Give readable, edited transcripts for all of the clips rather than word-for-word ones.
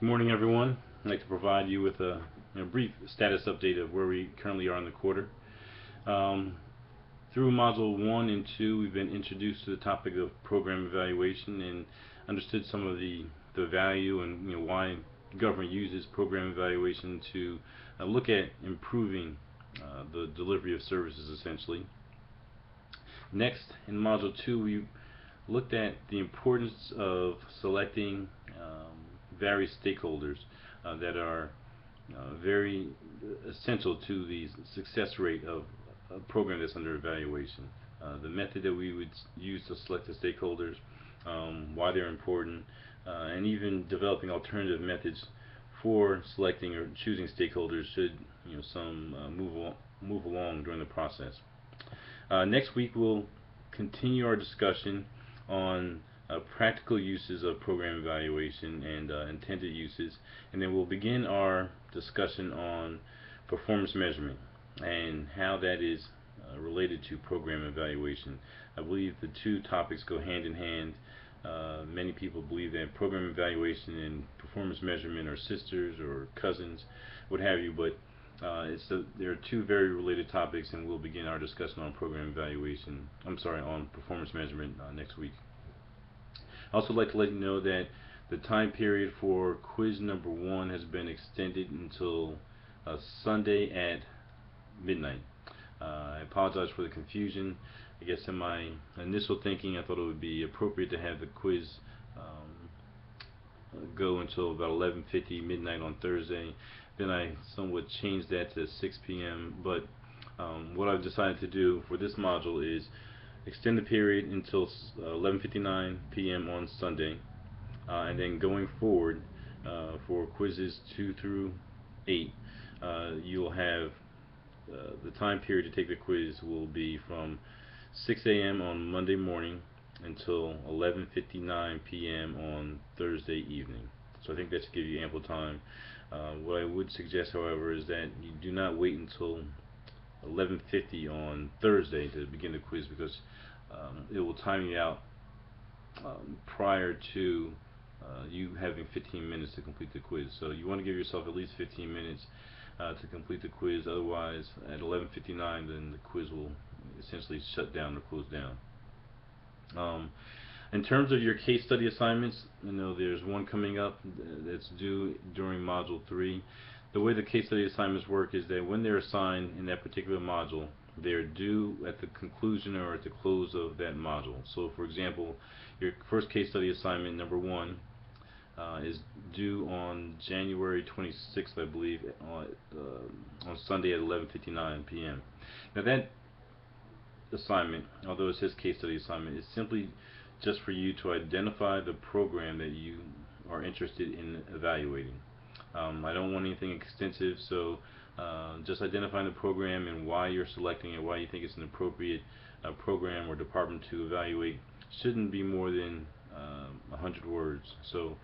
Good morning, everyone. I'd like to provide you with a brief status update of where we currently are in the quarter. Um, Through Module 1 and 2, we've been introduced to the topic of program evaluation and understood some of the value and why government uses program evaluation to look at improving the delivery of services, essentially. Next, in Module 2, we looked at the importance of selecting various stakeholders that are very essential to the success rate of a program that's under evaluation. The method that we would use to select the stakeholders, why they're important, and even developing alternative methods for selecting or choosing stakeholders should some move along during the process. Next week we'll continue our discussion on practical uses of program evaluation and intended uses, and then we'll begin our discussion on performance measurement and how that is related to program evaluation. I believe the two topics go hand in hand. Many people believe that program evaluation and performance measurement are sisters or cousins, what have you, but there are two very related topics, and we'll begin our discussion on program evaluation. On performance measurement next week. I also like to let you know that the time period for quiz number 1 has been extended until Sunday at midnight. I apologize for the confusion. I guess in my initial thinking, I thought it would be appropriate to have the quiz go until about 11:50 midnight on Thursday. Then I somewhat changed that to 6 p.m. But what I've decided to do for this module is extend the period until 11:59 p.m. on Sunday, and then going forward for quizzes 2 through 8, you'll have the time period to take the quiz will be from 6 a.m. on Monday morning until 11:59 p.m. on Thursday evening. So I think that should give you ample time. What I would suggest, however, is that you do not wait until 11:50 on Thursday to begin the quiz, because it will time you out prior to you having 15 minutes to complete the quiz. So you want to give yourself at least 15 minutes to complete the quiz. Otherwise, at 11:59, then the quiz will essentially shut down or close down. In terms of your case study assignments, there's one coming up that's due during Module 3. The way the case study assignments work is that when they're assigned in that particular module, they're due at the conclusion or at the close of that module. So for example, your first case study assignment, number 1, is due on January 26th, I believe, on Sunday at 11:59 p.m. Now that assignment, although it says case study assignment, is simply just for you to identify the program that you are interested in evaluating. I don't want anything extensive, so just identifying the program and why you're selecting it, why you think it's an appropriate program or department to evaluate, shouldn't be more than 100 words. So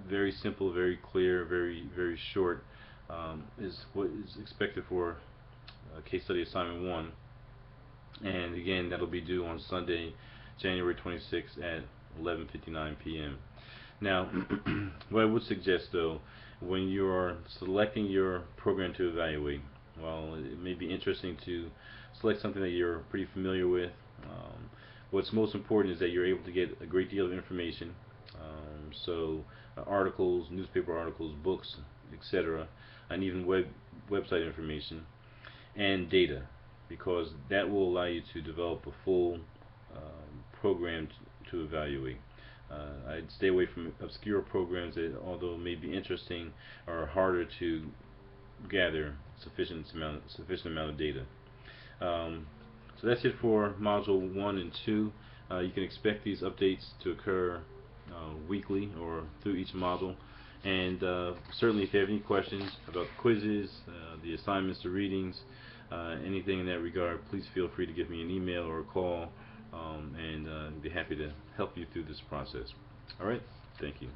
very simple, very clear, very short is what is expected for case study assignment 1. And again, that'll be due on Sunday, January 26th at 11:59 p.m. Now, what I would suggest, though, when you're selecting your program to evaluate, well, it may be interesting to select something that you're pretty familiar with. What's most important is that you're able to get a great deal of information. Articles, newspaper articles, books, etc., and even website information and data, because that will allow you to develop a full program to evaluate. I'd stay away from obscure programs that, although may be interesting, are harder to gather sufficient amount of data. So that's it for Module 1 and 2. You can expect these updates to occur weekly or through each module. And certainly, if you have any questions about the quizzes, the assignments, the readings, anything in that regard, please feel free to give me an email or a call, and I'd be happy to help you through this process. Alright, thank you.